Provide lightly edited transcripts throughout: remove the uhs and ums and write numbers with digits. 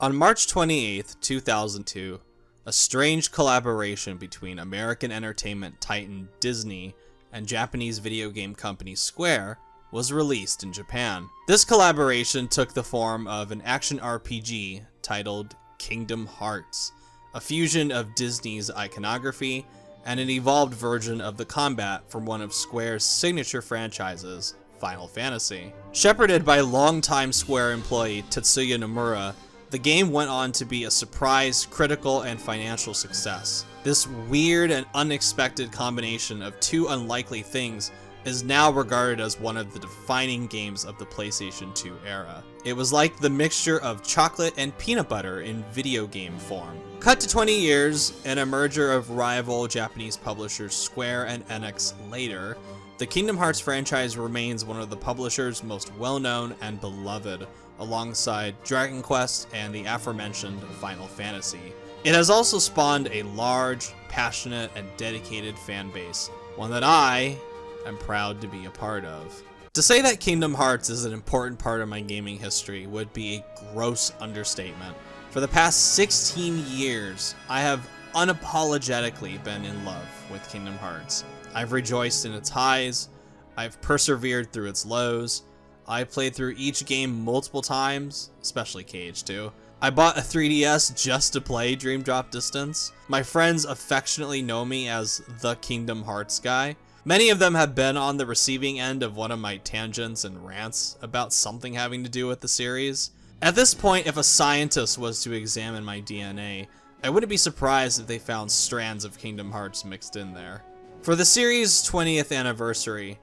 On March 28, 2002, a strange collaboration between American entertainment titan Disney and Japanese video game company Square was released in Japan. This collaboration took the form of an action RPG titled Kingdom Hearts, a fusion of Disney's iconography and an evolved version of the combat from one of Square's signature franchises, Final Fantasy. Shepherded by longtime Square employee Tetsuya Nomura, the game went on to be a surprise, critical, and financial success. This weird and unexpected combination of two unlikely things is now regarded as one of the defining games of the PlayStation 2 era. It was like the mixture of chocolate and peanut butter in video game form. Cut to 20 years, and a merger of rival Japanese publishers Square and Enix later, the Kingdom Hearts franchise remains one of the publisher's most well-known and beloved, alongside Dragon Quest and the aforementioned Final Fantasy. It has also spawned a large, passionate, and dedicated fan base, one that I am proud to be a part of. To say that Kingdom Hearts is an important part of my gaming history would be a gross understatement. For the past 16 years, I have unapologetically been in love with Kingdom Hearts. I've rejoiced in its highs, I've persevered through its lows, I played through each game multiple times, especially KH2. I bought a 3DS just to play Dream Drop Distance. My friends affectionately know me as the Kingdom Hearts guy. Many of them have been on the receiving end of one of my tangents and rants about something having to do with the series. At this point, if a scientist was to examine my DNA, I wouldn't be surprised if they found strands of Kingdom Hearts mixed in there. For the series' 20th anniversary,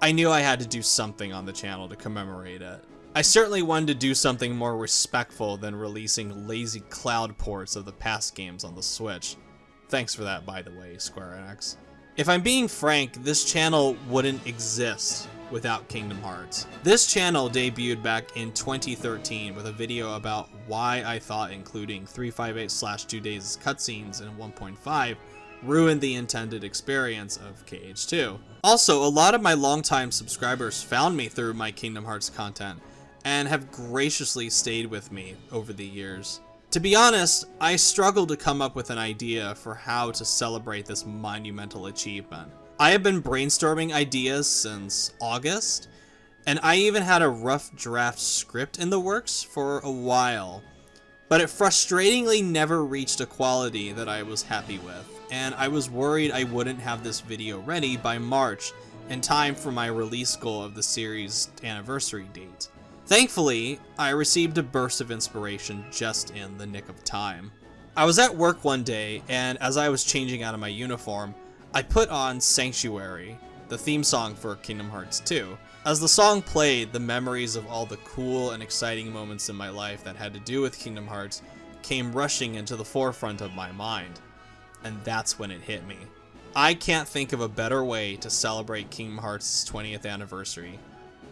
I knew I had to do something on the channel to commemorate it. I certainly wanted to do something more respectful than releasing lazy cloud ports of the past games on the Switch. Thanks for that, by the way, Square Enix. If I'm being frank, this channel wouldn't exist without Kingdom Hearts. This channel debuted back in 2013 with a video about why I thought including 358/2 Days cutscenes in 1.5 ruined the intended experience of KH2. Also, a lot of my longtime subscribers found me through my Kingdom Hearts content and have graciously stayed with me over the years. To be honest, I struggled to come up with an idea for how to celebrate this monumental achievement. I have been brainstorming ideas since August, and I even had a rough draft script in the works for a while, but it frustratingly never reached a quality that I was happy with, and I was worried I wouldn't have this video ready by March in time for my release goal of the series' anniversary date. Thankfully, I received a burst of inspiration just in the nick of time. I was at work one day, and as I was changing out of my uniform, I put on Sanctuary, the theme song for Kingdom Hearts 2. As the song played, the memories of all the cool and exciting moments in my life that had to do with Kingdom Hearts came rushing into the forefront of my mind. And that's when it hit me. I can't think of a better way to celebrate Kingdom Hearts' 20th anniversary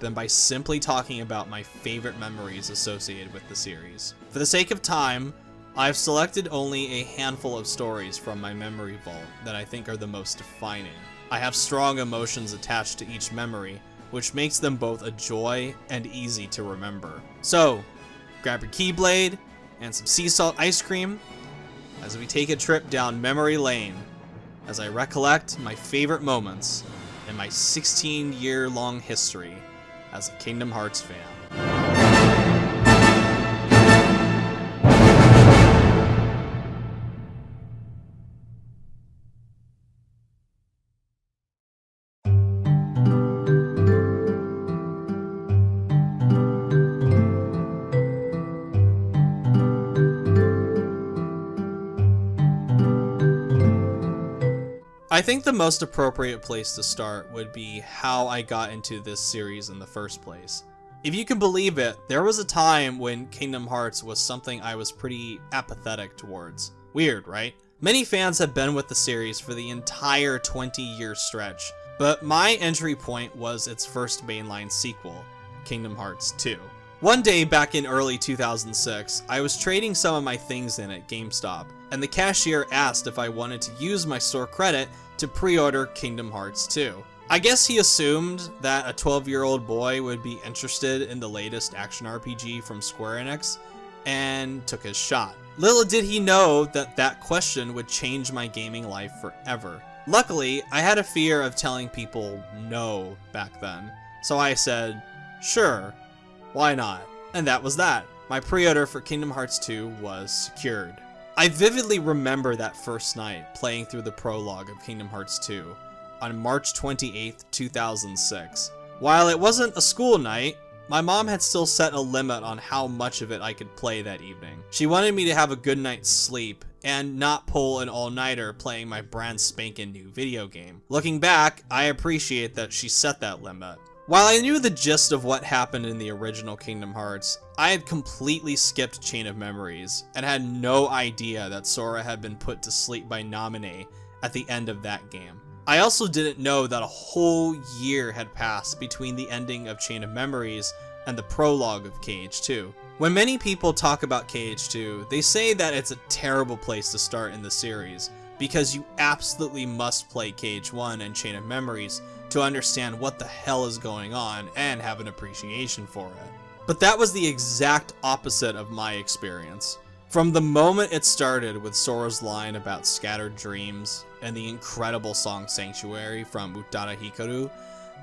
than by simply talking about my favorite memories associated with the series. For the sake of time, I've selected only a handful of stories from my memory vault that I think are the most defining. I have strong emotions attached to each memory, which makes them both a joy and easy to remember. So, grab your Keyblade and some sea salt ice cream as we take a trip down memory lane as I recollect my favorite moments in my 16-year-long history as a Kingdom Hearts fan. I think the most appropriate place to start would be how I got into this series in the first place. If you can believe it, there was a time when Kingdom Hearts was something I was pretty apathetic towards. Weird, right? Many fans have been with the series for the entire 20-year stretch, but my entry point was its first mainline sequel, Kingdom Hearts 2. One day back in early 2006, I was trading some of my things in at GameStop, and the cashier asked if I wanted to use my store credit to pre-order Kingdom Hearts 2. I guess he assumed that a 12-year-old boy would be interested in the latest action RPG from Square Enix, and took his shot. Little did he know that that question would change my gaming life forever. Luckily, I had a fear of telling people no back then, so I said, sure, why not? And that was that. My pre-order for Kingdom Hearts 2 was secured. I vividly remember that first night playing through the prologue of Kingdom Hearts 2 on March 28th, 2006. While it wasn't a school night, my mom had still set a limit on how much of it I could play that evening. She wanted me to have a good night's sleep and not pull an all-nighter playing my brand spanking new video game. Looking back, I appreciate that she set that limit. While I knew the gist of what happened in the original Kingdom Hearts, I had completely skipped Chain of Memories and had no idea that Sora had been put to sleep by Naminé at the end of that game. I also didn't know that a whole year had passed between the ending of Chain of Memories and the prologue of KH2. When many people talk about KH2, they say that it's a terrible place to start in the series because you absolutely must play KH1 and Chain of Memories to understand what the hell is going on and have an appreciation for it. But that was the exact opposite of my experience. From the moment it started with Sora's line about scattered dreams and the incredible song Sanctuary from Utada Hikaru,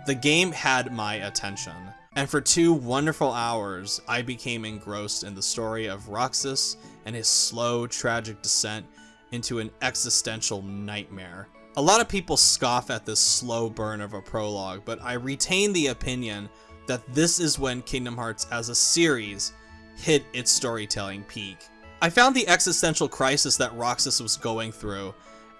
the game had my attention. And for 2 wonderful hours, I became engrossed in the story of Roxas and his slow, tragic descent into an existential nightmare. A lot of people scoff at this slow burn of a prologue, but I retain the opinion that this is when Kingdom Hearts as a series hit its storytelling peak. I found the existential crisis that Roxas was going through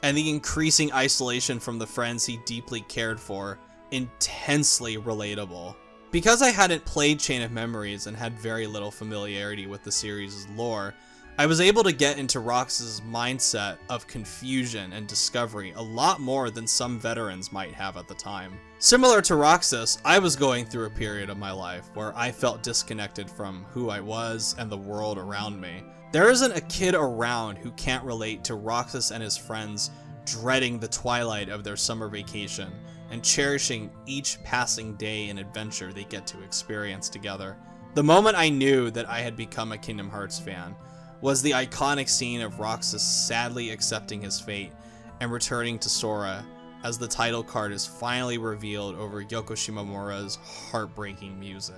and the increasing isolation from the friends he deeply cared for intensely relatable. Because I hadn't played Chain of Memories and had very little familiarity with the series' lore, I was able to get into Roxas' mindset of confusion and discovery a lot more than some veterans might have at the time. Similar to Roxas, I was going through a period of my life where I felt disconnected from who I was and the world around me. There isn't a kid around who can't relate to Roxas and his friends dreading the twilight of their summer vacation and cherishing each passing day and adventure they get to experience together. The moment I knew that I had become a Kingdom Hearts fan was the iconic scene of Roxas sadly accepting his fate and returning to Sora as the title card is finally revealed over Yoko Shimomura's heartbreaking music.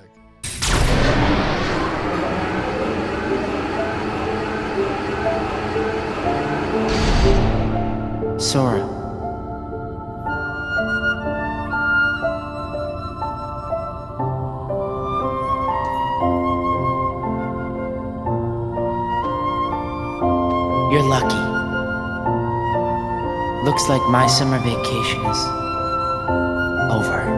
Sora. You're lucky. Looks like my summer vacation is over.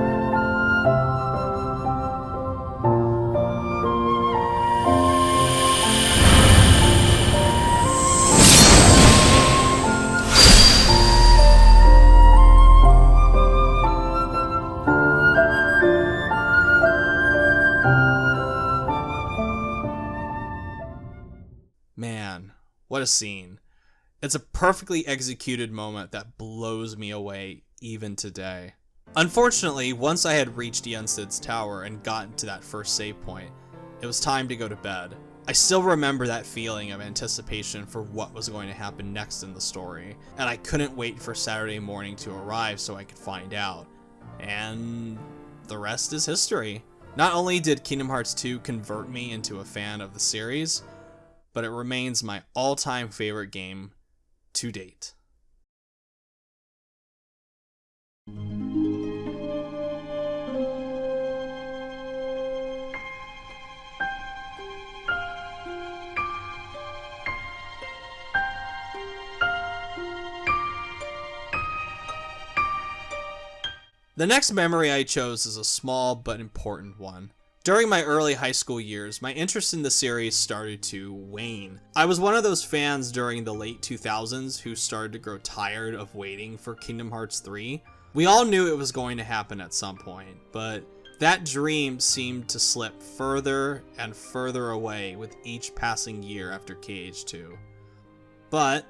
Man, what a scene. It's a perfectly executed moment that blows me away even today. Unfortunately, once I had reached Yensid's tower and gotten to that first save point, it was time to go to bed. I still remember that feeling of anticipation for what was going to happen next in the story, and I couldn't wait for Saturday morning to arrive so I could find out. And the rest is history. Not only did Kingdom Hearts 2 convert me into a fan of the series, but it remains my all-time favorite game to date. The next memory I chose is a small but important one. During my early high school years, my interest in the series started to wane. I was one of those fans during the late 2000s who started to grow tired of waiting for Kingdom Hearts 3. We all knew it was going to happen at some point, but that dream seemed to slip further and further away with each passing year after KH2. But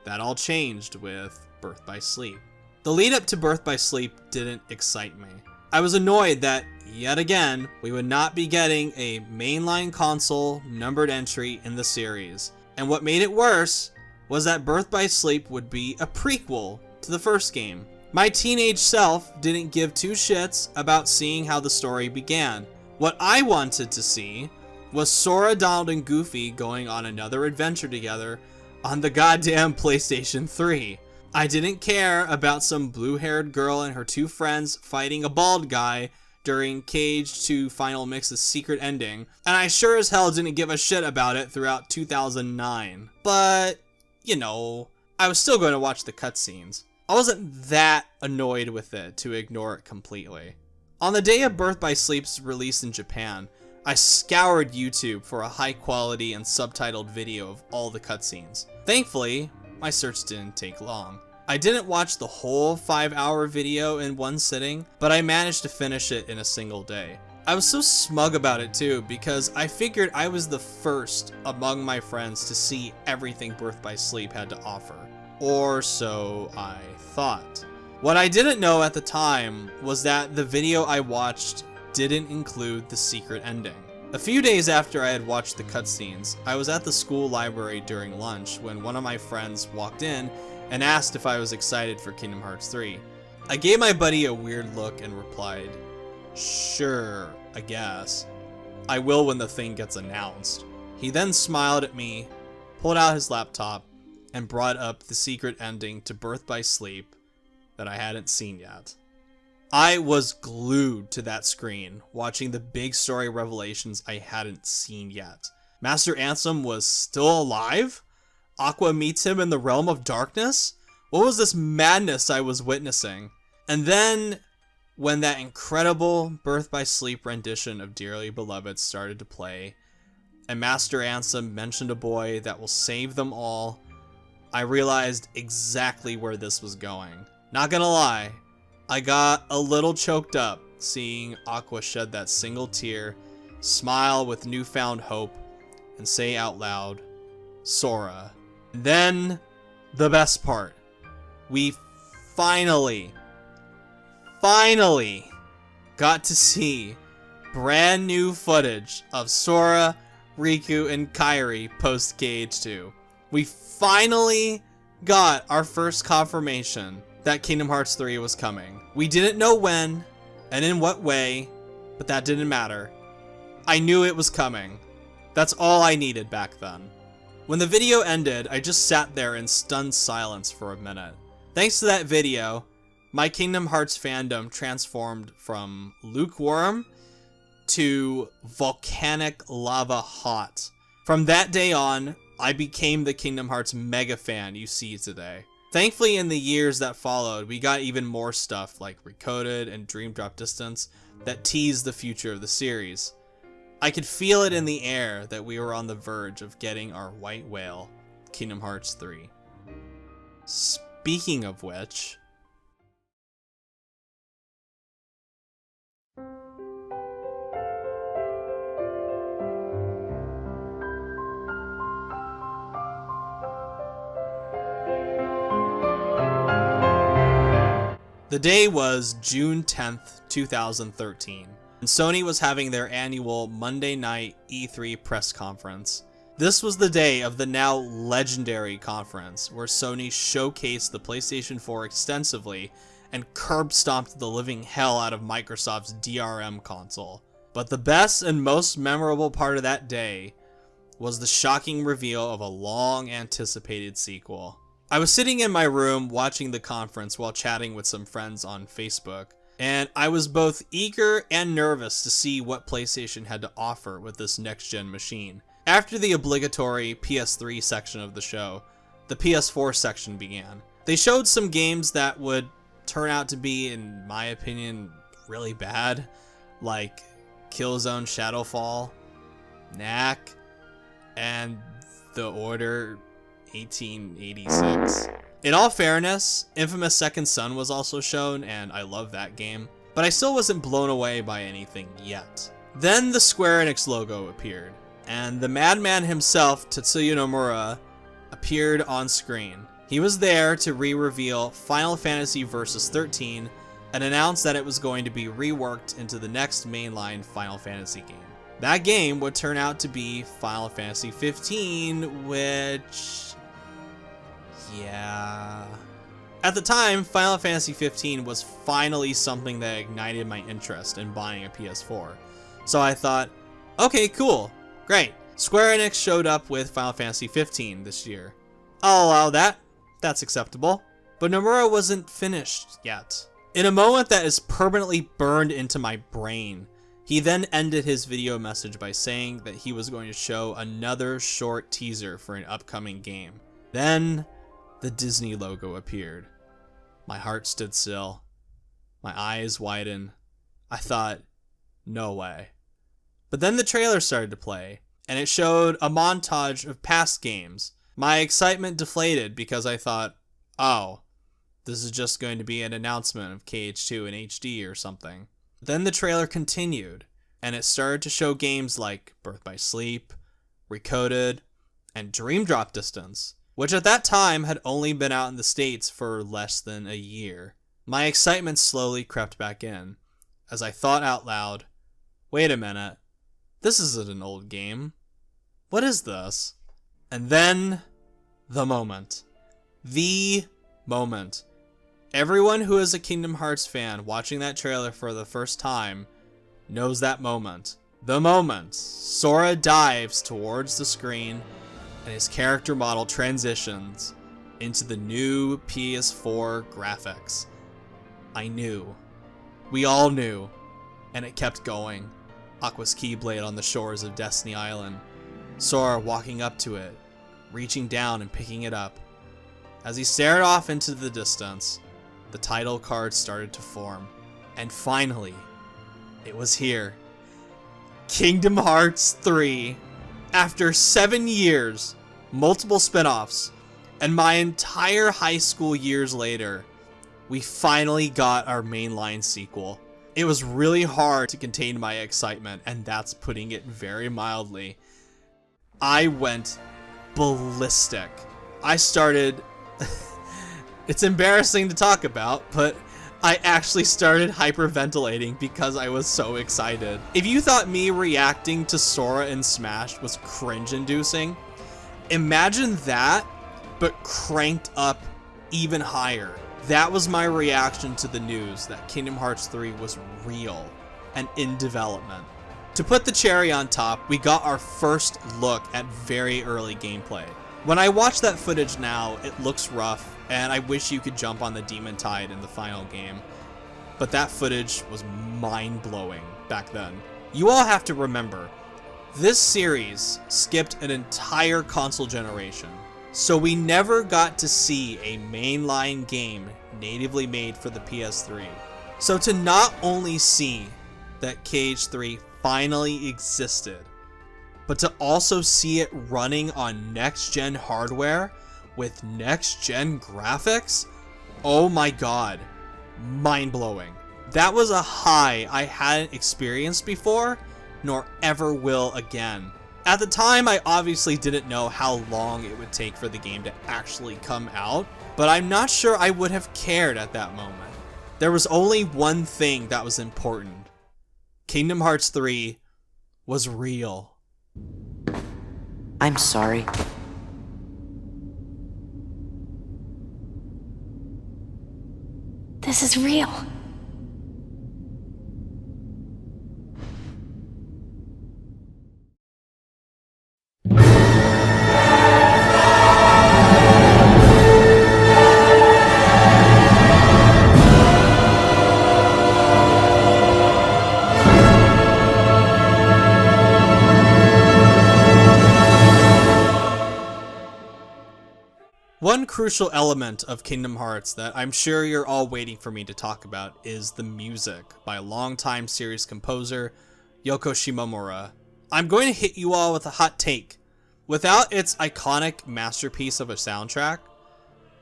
that all changed with Birth by Sleep. The lead up to Birth by Sleep didn't excite me. I was annoyed that, yet again, we would not be getting a mainline console numbered entry in the series. And what made it worse was that Birth by Sleep would be a prequel to the first game. My teenage self didn't give two shits about seeing how the story began. What I wanted to see was Sora, Donald, and Goofy going on another adventure together on the goddamn PlayStation 3. I didn't care about some blue-haired girl and her two friends fighting a bald guy during Cage 2 Final Mix's secret ending, and I sure as hell didn't give a shit about it throughout 2009. But, you know, I was still going to watch the cutscenes. I wasn't that annoyed with it to ignore it completely. On the day of Birth by Sleep's release in Japan, I scoured YouTube for a high quality and subtitled video of all the cutscenes. Thankfully, my search didn't take long. I didn't watch the whole 5-hour video in one sitting, but I managed to finish it in a single day. I was so smug about it too, because I figured I was the first among my friends to see everything Birth by Sleep had to offer. Or so I thought. What I didn't know at the time was that the video I watched didn't include the secret ending. A few days after I had watched the cutscenes, I was at the school library during lunch when one of my friends walked in and asked if I was excited for Kingdom Hearts 3. I gave my buddy a weird look and replied, "Sure, I guess. I will when the thing gets announced." He then smiled at me, pulled out his laptop, and brought up the secret ending to Birth by Sleep that I hadn't seen yet. I was glued to that screen, watching the big story revelations I hadn't seen yet. Master Ansem was still alive? Aqua meets him in the realm of darkness? What was this madness I was witnessing? And then, when that incredible Birth by Sleep rendition of Dearly Beloved started to play, and Master Ansem mentioned a boy that will save them all, I realized exactly where this was going. Not gonna lie, I got a little choked up seeing Aqua shed that single tear, smile with newfound hope, and say out loud, "Sora." Then, the best part. We finally got to see brand new footage of Sora, Riku, and Kairi post Cage 2. We finally got our first confirmation that Kingdom Hearts 3 was coming. We didn't know when and in what way, but that didn't matter. I knew it was coming. That's all I needed back then. When the video ended, I just sat there in stunned silence for a minute. Thanks to that video, my Kingdom Hearts fandom transformed from lukewarm to volcanic lava hot. From that day on, I became the Kingdom Hearts mega fan you see today. Thankfully, in the years that followed, we got even more stuff like Recoded and Dream Drop Distance that teased the future of the series. I could feel it in the air that we were on the verge of getting our white whale, Kingdom Hearts 3. Speaking of which... The day was June 10th, 2013, and Sony was having their annual Monday night E3 press conference. This was the day of the now legendary conference, where Sony showcased the PlayStation 4 extensively and curb-stomped the living hell out of Microsoft's DRM console. But the best and most memorable part of that day was the shocking reveal of a long-anticipated sequel. I was sitting in my room watching the conference while chatting with some friends on Facebook, and I was both eager and nervous to see what PlayStation had to offer with this next-gen machine. After the obligatory PS3 section of the show, the PS4 section began. They showed some games that would turn out to be, in my opinion, really bad, like Killzone Shadowfall, Knack, and The Order 1886. In all fairness, Infamous Second Son was also shown, and I love that game, but I still wasn't blown away by anything yet. Then the Square Enix logo appeared, and the madman himself, Tetsuya Nomura, appeared on screen. He was there to re-reveal Final Fantasy Versus 13 and announced that it was going to be reworked into the next mainline Final Fantasy game. That game would turn out to be Final Fantasy 15, which... yeah... At the time, Final Fantasy 15 was finally something that ignited my interest in buying a PS4. So I thought, okay, cool, great. Square Enix showed up with Final Fantasy 15 this year. I'll allow that, that's acceptable. But Nomura wasn't finished yet. In a moment that is permanently burned into my brain, he then ended his video message by saying that he was going to show another short teaser for an upcoming game. Then, the Disney logo appeared. My heart stood still. My eyes widened. I thought, no way. But then the trailer started to play, and it showed a montage of past games. My excitement deflated because I thought, oh, this is just going to be an announcement of KH2 in HD or something. Then the trailer continued, and it started to show games like Birth by Sleep, Recoded, and Dream Drop Distance, which at that time had only been out in the States for less than a year. My excitement slowly crept back in, as I thought out loud, wait a minute, this isn't an old game. What is this? And then, the moment. The moment. Everyone who is a Kingdom Hearts fan watching that trailer for the first time knows that moment. The moment Sora dives towards the screen and his character model transitions into the new PS4 graphics. I knew. We all knew. And it kept going. Aqua's Keyblade on the shores of Destiny Island. Sora walking up to it, reaching down and picking it up. As he stared off into the distance, the title card started to form. And finally, it was here. Kingdom Hearts 3. After 7 years, multiple spin-offs, and my entire high school years later, we finally got our mainline sequel. It was really hard to contain my excitement, and that's putting it very mildly. I went ballistic. I started... It's embarrassing to talk about, but I actually started hyperventilating because I was so excited. If you thought me reacting to Sora in Smash was cringe-inducing, imagine that, but cranked up even higher. That was my reaction to the news that Kingdom Hearts 3 was real and in development. To put the cherry on top, we got our first look at very early gameplay. When I watch that footage now, it looks rough, and I wish you could jump on the Demon Tide in the final game. But that footage was mind-blowing back then. You all have to remember, this series skipped an entire console generation, so we never got to see a mainline game natively made for the PS3. So to not only see that KH3 finally existed, but to also see it running on next-gen hardware with next-gen graphics, oh my god, mind-blowing. That was a high I hadn't experienced before, nor ever will again. At the time, I obviously didn't know how long it would take for the game to actually come out, but I'm not sure I would have cared at that moment. There was only one thing that was important. Kingdom Hearts 3 was real. I'm sorry. This is real. One crucial element of Kingdom Hearts that I'm sure you're all waiting for me to talk about is the music by longtime series composer Yoko Shimomura. I'm going to hit you all with a hot take. Without its iconic masterpiece of a soundtrack,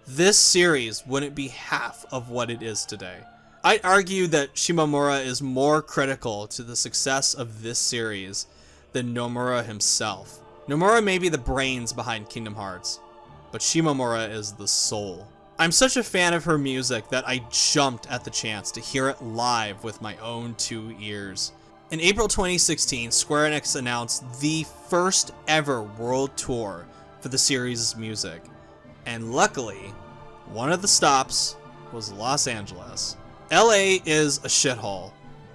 this series wouldn't be half of what it is today. I'd argue that Shimomura is more critical to the success of this series than Nomura himself. Nomura may be the brains behind Kingdom Hearts, but Shimomura is the soul. I'm such a fan of her music that I jumped at the chance to hear it live with my own 2 ears. In April 2016, Square Enix announced the first ever world tour for the series' music. And luckily, one of the stops was Los Angeles. LA is a shithole,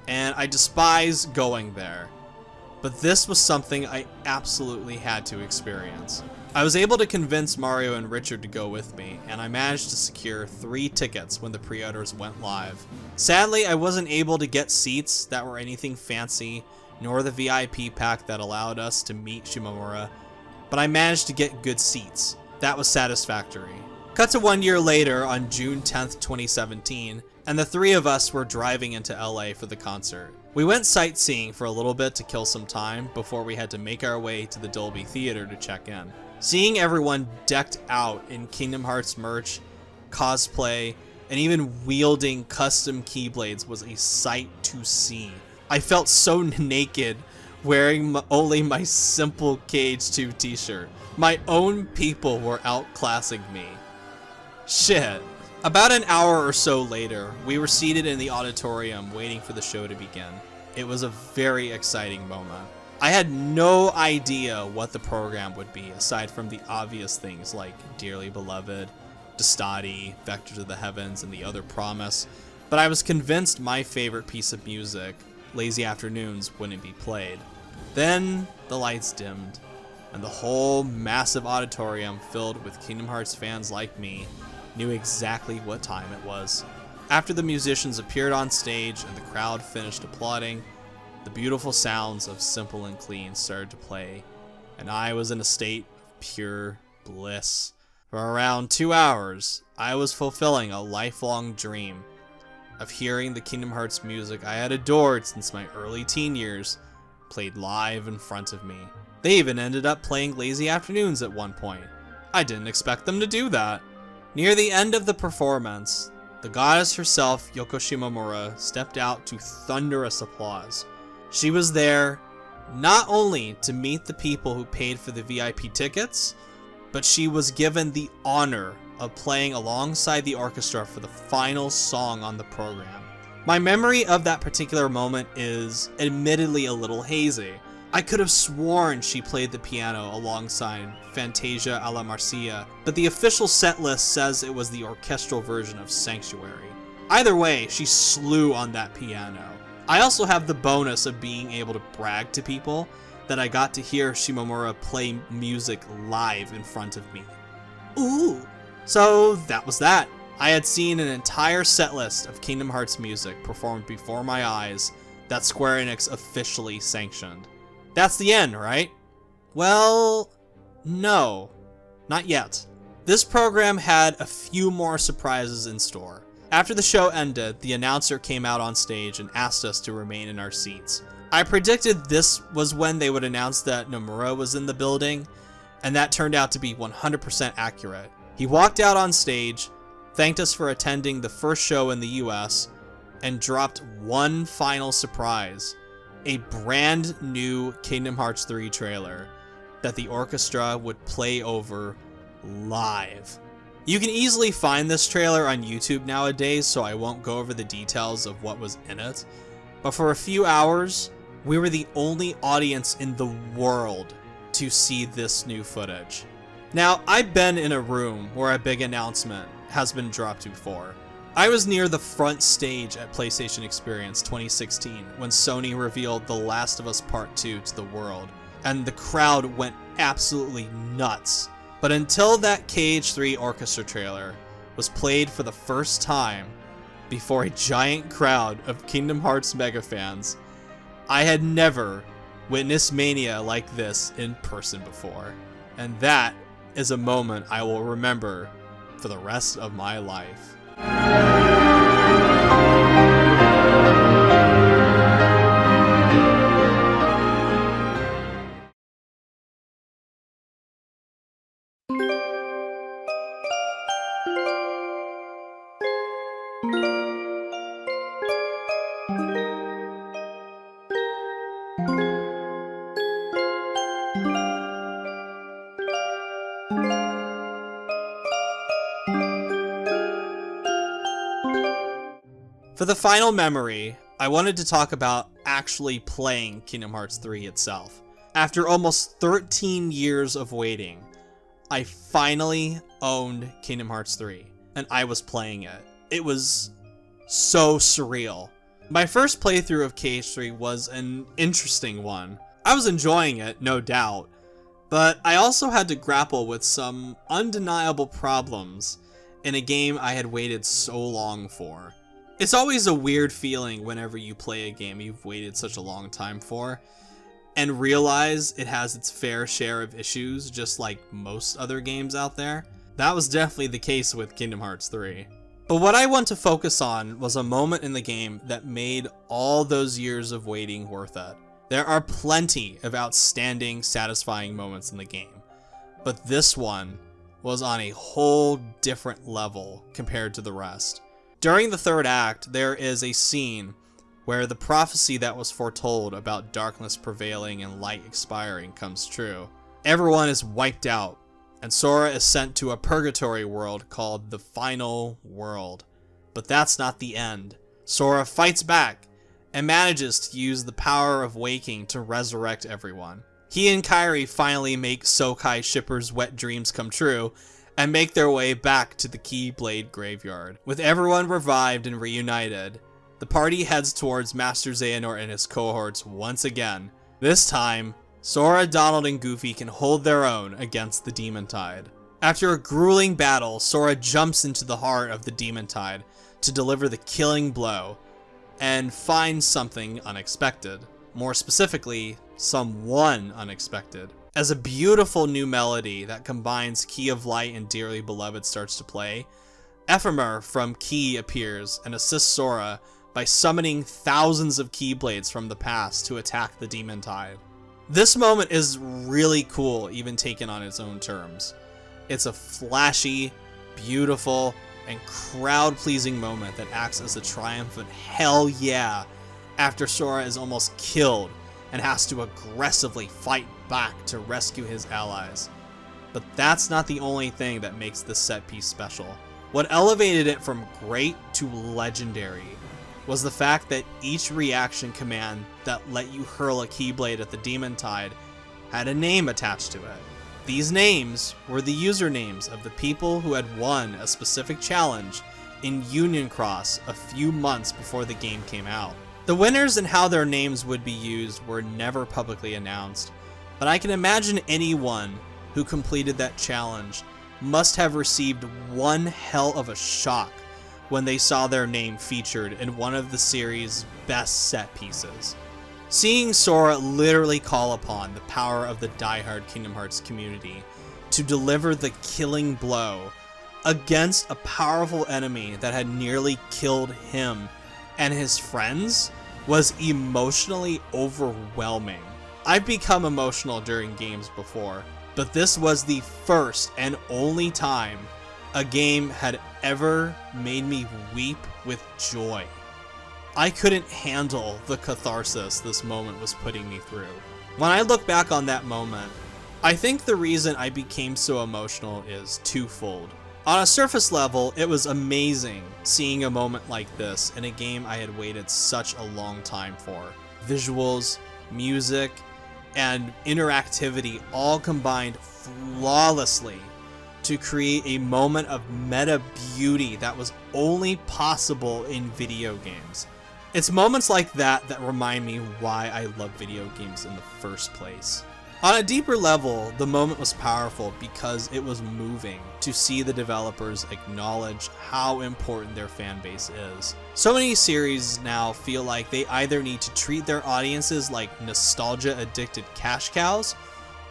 and I despise going there. But this was something I absolutely had to experience. I was able to convince Mario and Richard to go with me, and I managed to secure 3 tickets when the pre-orders went live. Sadly, I wasn't able to get seats that were anything fancy, nor the VIP pack that allowed us to meet Shimomura, but I managed to get good seats. That was satisfactory. Cut to 1 year later on June 10th, 2017, and the 3 of us were driving into LA for the concert. We went sightseeing for a little bit to kill some time before we had to make our way to the Dolby Theater to check in. Seeing everyone decked out in Kingdom Hearts merch, cosplay, and even wielding custom keyblades was a sight to see. I felt so naked wearing only my simple Cage 2 t-shirt. My own people were outclassing me. Shit. About an hour or so later, we were seated in the auditorium waiting for the show to begin. It was a very exciting moment. I had no idea what the program would be, aside from the obvious things like Dearly Beloved, Destati, Vector to the Heavens, and The Other Promise, but I was convinced my favorite piece of music, Lazy Afternoons, wouldn't be played. Then the lights dimmed, and the whole massive auditorium filled with Kingdom Hearts fans like me knew exactly what time it was. After the musicians appeared on stage and the crowd finished applauding, the beautiful sounds of Simple and Clean started to play, and I was in a state of pure bliss. For around 2 hours, I was fulfilling a lifelong dream of hearing the Kingdom Hearts music I had adored since my early teen years played live in front of me. They even ended up playing Lazy Afternoons at one point. I didn't expect them to do that. Near the end of the performance, the goddess herself, Yoko Shimomura, stepped out to thunderous applause. She was there not only to meet the people who paid for the VIP tickets, but she was given the honor of playing alongside the orchestra for the final song on the program. My memory of that particular moment is admittedly a little hazy. I could have sworn she played the piano alongside Fantasia alla Marcia, but the official set list says it was the orchestral version of Sanctuary. Either way, she slew on that piano. I also have the bonus of being able to brag to people that I got to hear Shimomura play music live in front of me. Ooh! So that was that. I had seen an entire set list of Kingdom Hearts music performed before my eyes that Square Enix officially sanctioned. That's the end, right? Well, no, not yet. This program had a few more surprises in store. After the show ended, the announcer came out on stage and asked us to remain in our seats. I predicted this was when they would announce that Nomura was in the building, and that turned out to be 100% accurate. He walked out on stage, thanked us for attending the first show in the US, and dropped one final surprise: a brand new Kingdom Hearts 3 trailer that the orchestra would play over live. You can easily find this trailer on YouTube nowadays, so I won't go over the details of what was in it, but for a few hours, we were the only audience in the world to see this new footage. Now, I've been in a room where a big announcement has been dropped before. I was near the front stage at PlayStation Experience 2016 when Sony revealed The Last of Us Part 2 to the world, and the crowd went absolutely nuts. But until that KH3 orchestra trailer was played for the first time before a giant crowd of Kingdom Hearts mega fans, I had never witnessed mania like this in person before. And that is a moment I will remember for the rest of my life. For the final memory, I wanted to talk about actually playing Kingdom Hearts 3 itself. After almost 13 years of waiting, I finally owned Kingdom Hearts 3, and I was playing it. It was so surreal. My first playthrough of KH3 was an interesting one. I was enjoying it, no doubt, but I also had to grapple with some undeniable problems in a game I had waited so long for. It's always a weird feeling whenever you play a game you've waited such a long time for, and realize it has its fair share of issues just like most other games out there. That was definitely the case with Kingdom Hearts 3. But what I want to focus on was a moment in the game that made all those years of waiting worth it. There are plenty of outstanding, satisfying moments in the game, but this one was on a whole different level compared to the rest. During the third act, there is a scene where the prophecy that was foretold about darkness prevailing and light expiring comes true. Everyone is wiped out, and Sora is sent to a purgatory world called the Final World. But that's not the end. Sora fights back and manages to use the power of waking to resurrect everyone. He and Kairi finally make Sokai shippers' wet dreams come true and make their way back to the Keyblade graveyard. With everyone revived and reunited, the party heads towards Master Xehanort and his cohorts once again. This time, Sora, Donald, and Goofy can hold their own against the Demon Tide. After a grueling battle, Sora jumps into the heart of the Demon Tide to deliver the killing blow and finds something unexpected. More specifically, someone unexpected. As a beautiful new melody that combines Key of Light and Dearly Beloved starts to play, Ephemer from Key appears and assists Sora by summoning thousands of Keyblades from the past to attack the Demon Tide. This moment is really cool, even taken on its own terms. It's a flashy, beautiful, and crowd-pleasing moment that acts as a triumphant hell yeah after Sora is almost killed and has to aggressively fight back to rescue his allies. But that's not the only thing that makes this set piece special. What elevated it from great to legendary was the fact that each reaction command that let you hurl a Keyblade at the Demon Tide had a name attached to it. These names were the usernames of the people who had won a specific challenge in Union Cross a few months before the game came out. The winners and how their names would be used were never publicly announced, but I can imagine anyone who completed that challenge must have received one hell of a shock when they saw their name featured in one of the series' best set pieces. Seeing Sora literally call upon the power of the diehard Kingdom Hearts community to deliver the killing blow against a powerful enemy that had nearly killed him and his friends was emotionally overwhelming. I've become emotional during games before, but this was the first and only time a game had ever made me weep with joy. I couldn't handle the catharsis this moment was putting me through. When I look back on that moment, I think the reason I became so emotional is twofold. On a surface level, it was amazing seeing a moment like this in a game I had waited such a long time for. Visuals, music, and interactivity all combined flawlessly to create a moment of meta beauty that was only possible in video games. It's moments like that that remind me why I love video games in the first place. On a deeper level, the moment was powerful because it was moving to see the developers acknowledge how important their fan base is. So many series now feel like they either need to treat their audiences like nostalgia-addicted cash cows,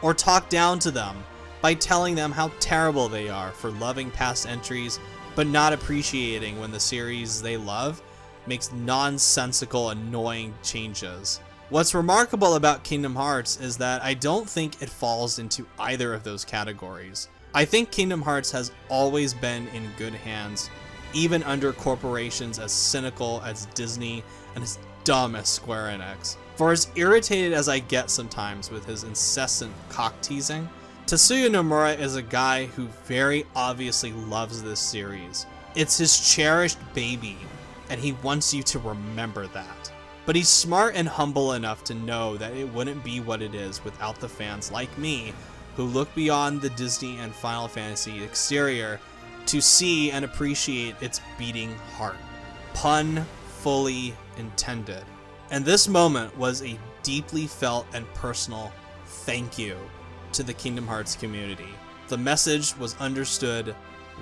or talk down to them by telling them how terrible they are for loving past entries but not appreciating when the series they love makes nonsensical, annoying changes. What's remarkable about Kingdom Hearts is that I don't think it falls into either of those categories. I think Kingdom Hearts has always been in good hands, even under corporations as cynical as Disney and as dumb as Square Enix. For as irritated as I get sometimes with his incessant cock-teasing, Tetsuya Nomura is a guy who very obviously loves this series. It's his cherished baby, and he wants you to remember that. But he's smart and humble enough to know that it wouldn't be what it is without the fans like me who look beyond the Disney and Final Fantasy exterior to see and appreciate its beating heart. Pun fully intended. And this moment was a deeply felt and personal thank you to the Kingdom Hearts community. The message was understood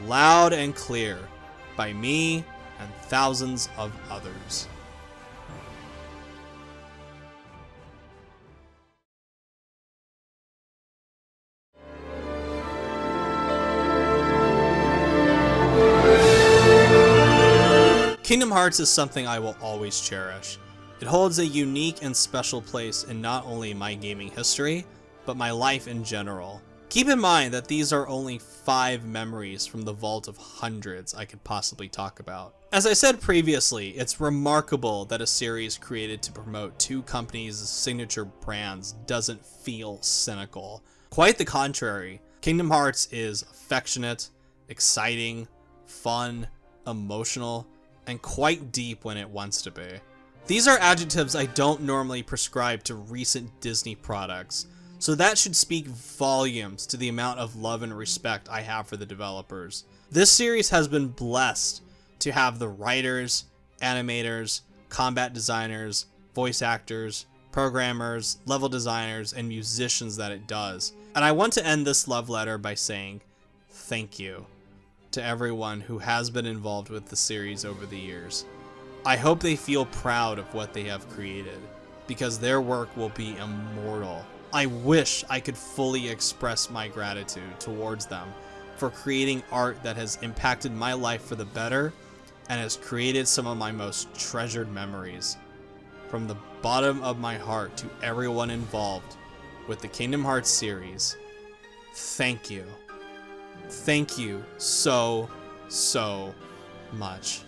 loud and clear by me and thousands of others. Kingdom Hearts is something I will always cherish. It holds a unique and special place in not only my gaming history, but my life in general. Keep in mind that these are only 5 memories from the vault of hundreds I could possibly talk about. As I said previously, it's remarkable that a series created to promote 2 companies' signature brands doesn't feel cynical. Quite the contrary, Kingdom Hearts is affectionate, exciting, fun, emotional, and quite deep when it wants to be. These are adjectives I don't normally prescribe to recent Disney products, so that should speak volumes to the amount of love and respect I have for the developers. This series has been blessed to have the writers, animators, combat designers, voice actors, programmers, level designers, and musicians that it does. And I want to end this love letter by saying thank you to everyone who has been involved with the series over the years. I hope they feel proud of what they have created, because their work will be immortal. I wish I could fully express my gratitude towards them for creating art that has impacted my life for the better and has created some of my most treasured memories. From the bottom of my heart to everyone involved with the Kingdom Hearts series, thank you. Thank you so much.